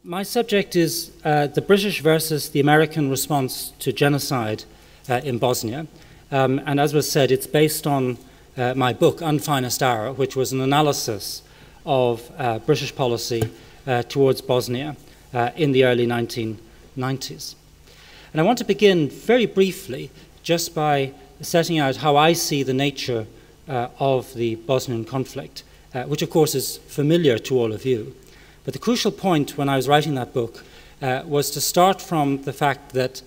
My subject is the British versus the American response to genocide in Bosnia. And as was said, it's based on my book, Unfinest Hour, which was an analysis of British policy towards Bosnia in the early 1990s. And I want to begin very briefly just by setting out how I see the nature of the Bosnian conflict, which of course is familiar to all of you. But the crucial point when I was writing that book was to start from the fact that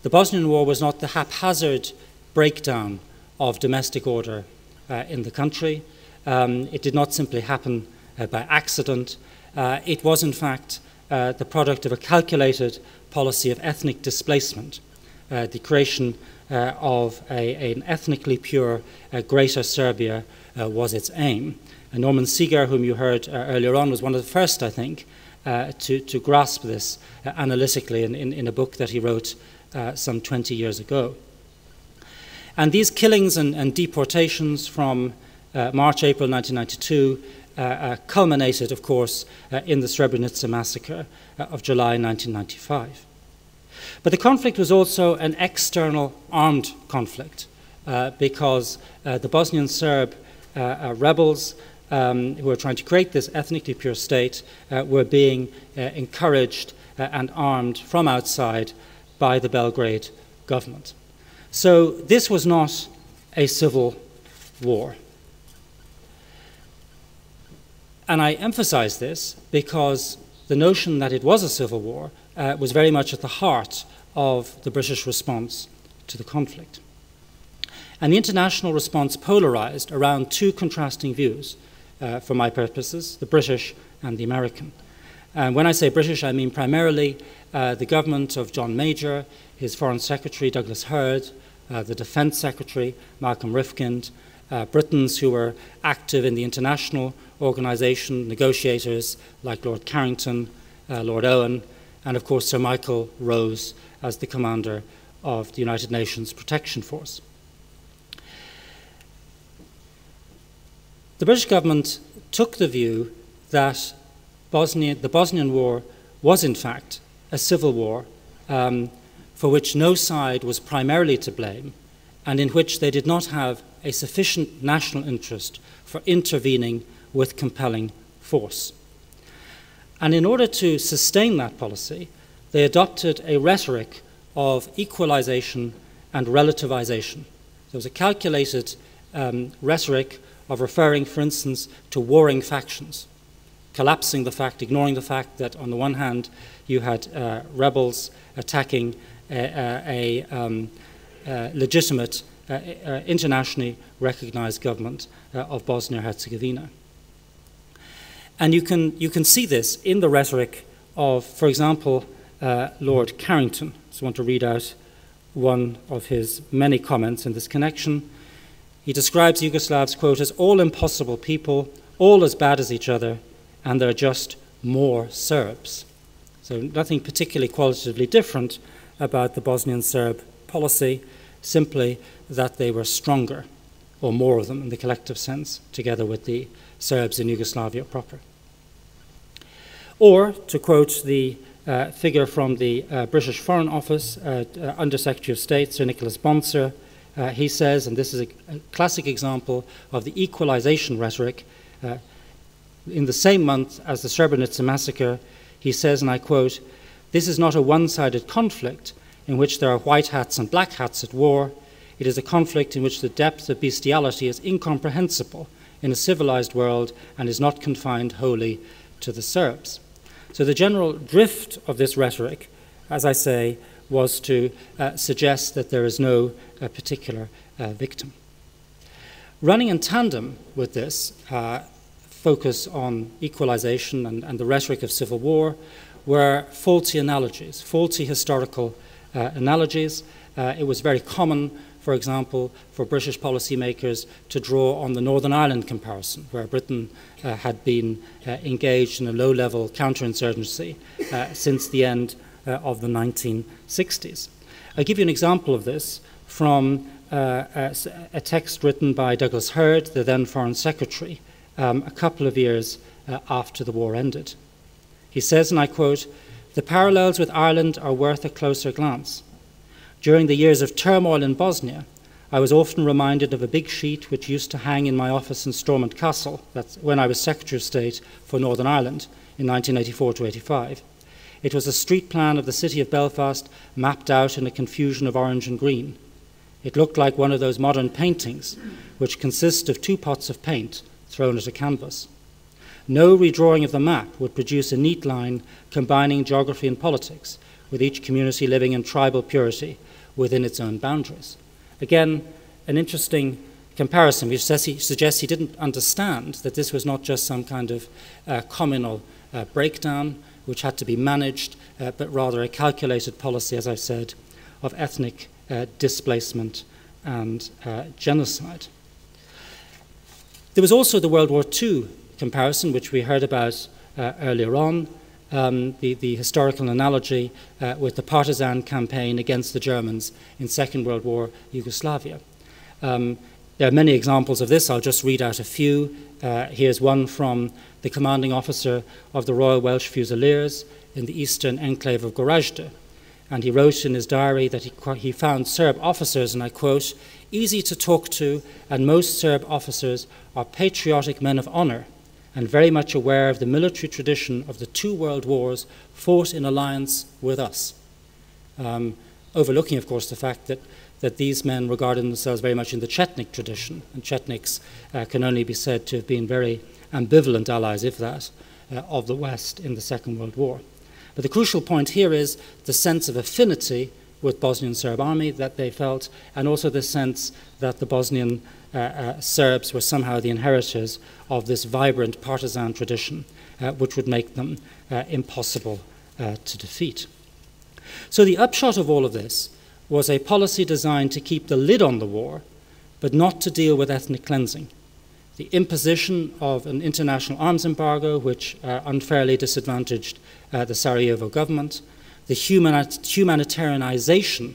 the Bosnian War was not the haphazard breakdown of domestic order in the country. It did not simply happen by accident. It was, in fact, the product of a calculated policy of ethnic displacement, the creation of an ethnically pure Greater Serbia was its aim. And Norman Seeger, whom you heard earlier on, was one of the first, I think, to grasp this analytically in a book that he wrote some 20 years ago. And these killings and deportations from March, April 1992 culminated, of course, in the Srebrenica massacre of July 1995. But the conflict was also an external armed conflict because the Bosnian Serb rebels who were trying to create this ethnically pure state were being encouraged and armed from outside by the Belgrade government. So this was not a civil war. And I emphasize this because the notion that it was a civil war was very much at the heart of the British response to the conflict. And the international response polarized around two contrasting views for my purposes, the British and the American. And when I say British, I mean primarily the government of John Major, his Foreign Secretary Douglas Hurd, the Defence Secretary Malcolm Rifkind, Britons who were active in the international organisation, negotiators like Lord Carrington, Lord Owen, and of course Sir Michael Rose as the commander of the United Nations Protection Force. The British government took the view that the Bosnian War was in fact a civil war for which no side was primarily to blame and in which they did not have a sufficient national interest for intervening with compelling force. And in order to sustain that policy, they adopted a rhetoric of equalization and relativization. There was a calculated rhetoric of referring, for instance, to warring factions, collapsing the fact, ignoring the fact that on the one hand you had rebels attacking a legitimate, internationally recognized government of Bosnia and Herzegovina. And you can see this in the rhetoric of, for example, Lord Carrington. So I want to read out one of his many comments in this connection. He describes Yugoslavs, quote, as all impossible people, all as bad as each other, and they're just more Serbs. So nothing particularly qualitatively different about the Bosnian Serb policy, simply that they were stronger, or more of them in the collective sense, together with the Serbs in Yugoslavia proper. Or, to quote the figure from the British Foreign Office, Under Secretary of State, Sir Nicholas Bonser, he says, and this is a classic example of the equalization rhetoric, in the same month as the Srebrenica massacre, he says, and I quote, "This is not a one-sided conflict in which there are white hats and black hats at war. It is a conflict in which the depth of bestiality is incomprehensible in a civilized world and is not confined wholly to the Serbs." So the general drift of this rhetoric, as I say, was to suggest that there is no particular victim. Running in tandem with this focus on equalization and the rhetoric of civil war were faulty analogies, faulty historical analogies. It was very common, for example, for British policymakers to draw on the Northern Ireland comparison, where Britain had been engaged in a low-level counterinsurgency since the end of the 1960s. I'll give you an example of this from a text written by Douglas Hurd, the then Foreign Secretary, a couple of years after the war ended. He says, and I quote, the parallels with Ireland are worth a closer glance. During the years of turmoil in Bosnia, I was often reminded of a big sheet which used to hang in my office in Stormont Castle, that's when I was Secretary of State for Northern Ireland in 1984 to 85. It was a street plan of the city of Belfast mapped out in a confusion of orange and green. It looked like one of those modern paintings which consist of 2 pots of paint thrown at a canvas. No redrawing of the map would produce a neat line combining geography and politics, with each community living in tribal purity within its own boundaries. Again, an interesting comparison, which suggests he didn't understand that this was not just some kind of communal breakdown which had to be managed, but rather a calculated policy, as I've said, of ethnic displacement and genocide. There was also the World War II comparison, which we heard about earlier on, the historical analogy with the partisan campaign against the Germans in Second World War Yugoslavia. There are many examples of this. I'll just read out a few. Here's one from the commanding officer of the Royal Welsh Fusiliers in the eastern enclave of Gorazde. And he wrote in his diary that he found Serb officers, and I quote, "easy to talk to, and most Serb officers are patriotic men of honor and very much aware of the military tradition of the 2 world wars fought in alliance with us." Overlooking, of course, the fact that these men regarded themselves very much in the Chetnik tradition, and Chetniks can only be said to have been very ambivalent allies, if that, of the West in the Second World War. But the crucial point here is the sense of affinity with Bosnian Serb army that they felt, and also the sense that the Bosnian Serbs were somehow the inheritors of this vibrant partisan tradition, which would make them impossible to defeat. So the upshot of all of this was a policy designed to keep the lid on the war, but not to deal with ethnic cleansing. The imposition of an international arms embargo, which unfairly disadvantaged the Sarajevo government, the humanitarianization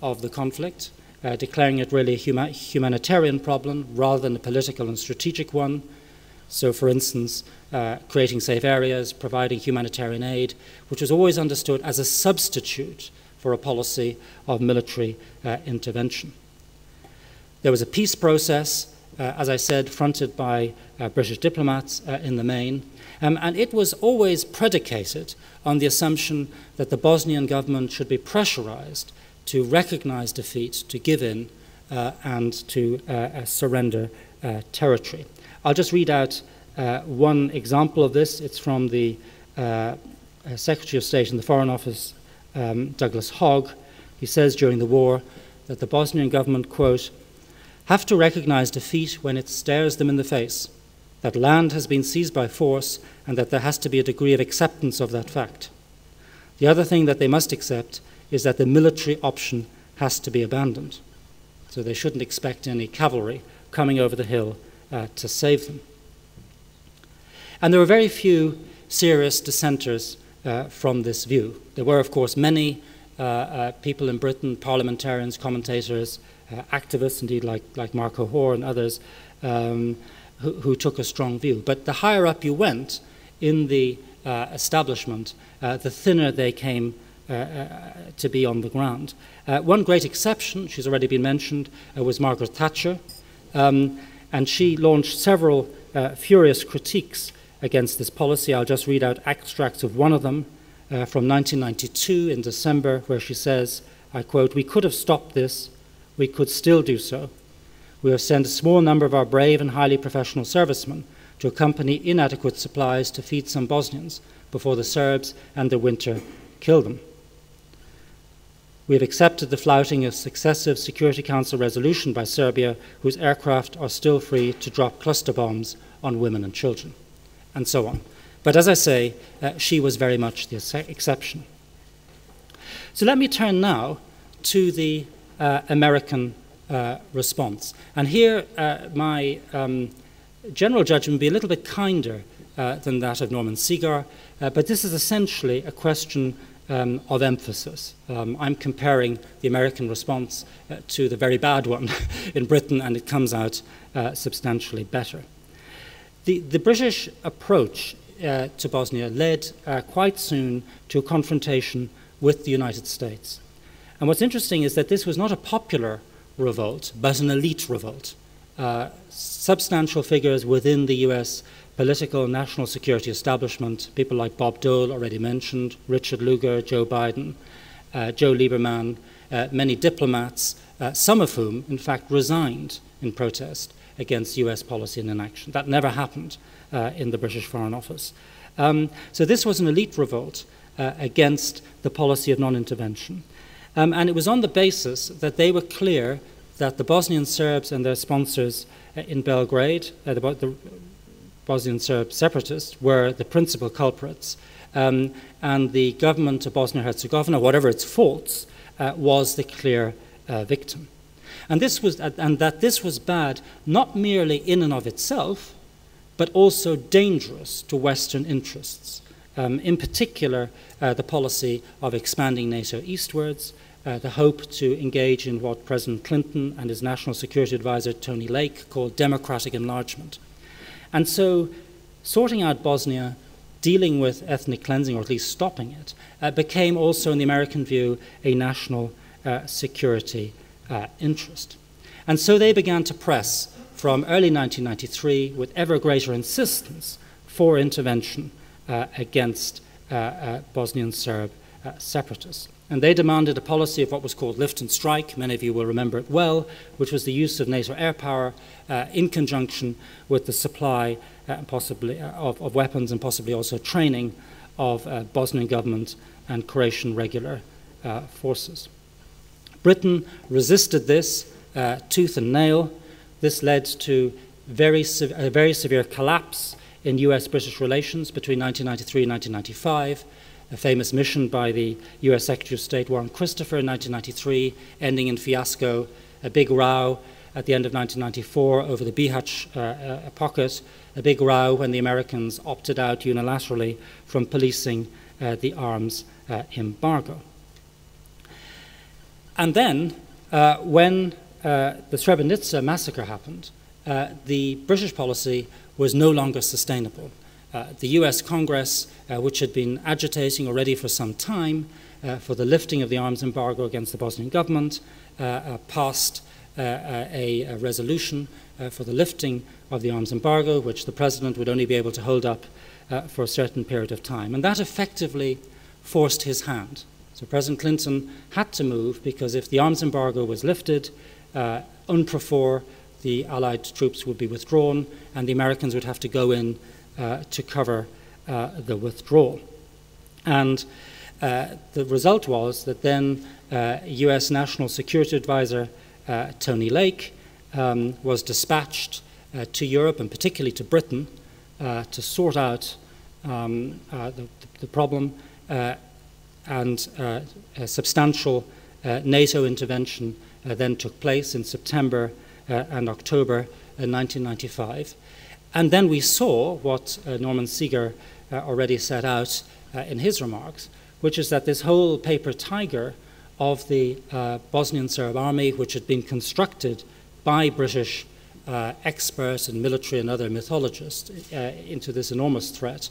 of the conflict, declaring it really a humanitarian problem rather than a political and strategic one. So, for instance, creating safe areas, providing humanitarian aid, which was always understood as a substitute for a policy of military intervention. There was a peace process, as I said, fronted by British diplomats in the main, and it was always predicated on the assumption that the Bosnian government should be pressurized to recognize defeat, to give in, and to surrender territory. I'll just read out one example of this. It's from the Secretary of State in the Foreign Office, Douglas Hogg. He says during the war that the Bosnian government, quote, "have to recognize defeat when it stares them in the face, that land has been seized by force, and that there has to be a degree of acceptance of that fact. The other thing that they must accept is that the military option has to be abandoned." So they shouldn't expect any cavalry coming over the hill to save them. And there were very few serious dissenters from this view. There were, of course, many people in Britain, parliamentarians, commentators, activists, indeed, like Mark O'Hoare and others, who took a strong view. But the higher up you went in the establishment, the thinner they came to be on the ground. One great exception, she's already been mentioned, was Margaret Thatcher, and she launched several furious critiques against this policy. I'll just read out extracts of one of them from 1992 in December, where she says, I quote, "We could have stopped this. We could still do so. We have sent a small number of our brave and highly professional servicemen to accompany inadequate supplies to feed some Bosnians before the Serbs and the winter kill them. We have accepted the flouting of successive Security Council resolution by Serbia, whose aircraft are still free to drop cluster bombs on women and children," and so on. But as I say, she was very much the exception. So let me turn now to the American response. And here my general judgment would be a little bit kinder than that of Norman Seagar, but this is essentially a question of emphasis. I'm comparing the American response to the very bad one in Britain, and it comes out substantially better. The British approach to Bosnia led quite soon to a confrontation with the United States. And what's interesting is that this was not a popular revolt, but an elite revolt. Substantial figures within the US political and national security establishment, people like Bob Dole, already mentioned, Richard Lugar, Joe Biden, Joe Lieberman, many diplomats, some of whom, in fact, resigned in protest against US policy and inaction. That never happened in the British Foreign Office. So this was an elite revolt against the policy of non-intervention. And it was on the basis that they were clear that the Bosnian Serbs and their sponsors in Belgrade, the Bosnian Serb separatists, were the principal culprits. And the government of Bosnia and Herzegovina, whatever its faults, was the clear victim. And that this was bad not merely in and of itself, but also dangerous to Western interests. In particular, the policy of expanding NATO eastwards, the hope to engage in what President Clinton and his National Security Advisor Tony Lake called democratic enlargement. And so sorting out Bosnia, dealing with ethnic cleansing, or at least stopping it, became also, in the American view, a national security interest. And so they began to press from early 1993 with ever greater insistence for intervention against Bosnian Serb separatists. And they demanded a policy of what was called lift and strike. Many of you will remember it well, which was the use of NATO air power in conjunction with the supply possibly of weapons and possibly also training of Bosnian government and Croatian regular forces. Britain resisted this tooth and nail. This led to a very severe collapse in US-British relations between 1993 and 1995. A famous mission by the US Secretary of State Warren Christopher in 1993, ending in fiasco, a big row at the end of 1994 over the Bihać pocket, a big row when the Americans opted out unilaterally from policing the arms embargo. And then, when the Srebrenica massacre happened, the British policy was no longer sustainable. The US Congress, which had been agitating already for some time for the lifting of the arms embargo against the Bosnian government, passed a resolution for the lifting of the arms embargo, which the president would only be able to hold up for a certain period of time. And that effectively forced his hand. So President Clinton had to move, because if the arms embargo was lifted, UNPROFOR, the Allied troops, would be withdrawn, and the Americans would have to go in to cover the withdrawal. And the result was that then US National Security Advisor Tony Lake was dispatched to Europe, and particularly to Britain, to sort out the problem, and a substantial NATO intervention then took place in September and October 1995. And then we saw what Norman Seeger already set out in his remarks, which is that this whole paper tiger of the Bosnian Serb army, which had been constructed by British experts and military and other mythologists into this enormous threat,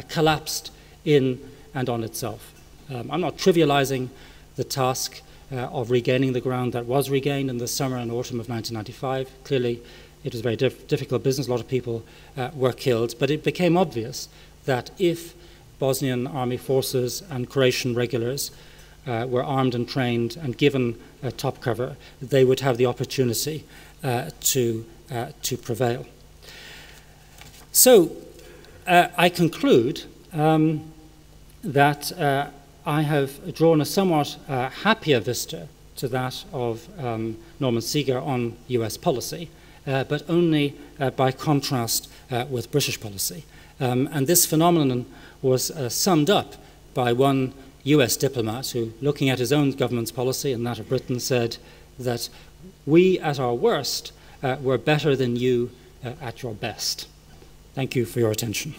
collapsed in and on itself. I'm not trivializing the task of regaining the ground that was regained in the summer and autumn of 1995. Clearly, it was a very difficult business. A lot of people were killed, but it became obvious that if Bosnian army forces and Croatian regulars were armed and trained and given top cover, they would have the opportunity to prevail. So I conclude that I have drawn a somewhat happier vista to that of Norman Seeger on US policy, but only by contrast with British policy. And this phenomenon was summed up by one US diplomat who, looking at his own government's policy and that of Britain, said that we at our worst were better than you at your best. Thank you for your attention.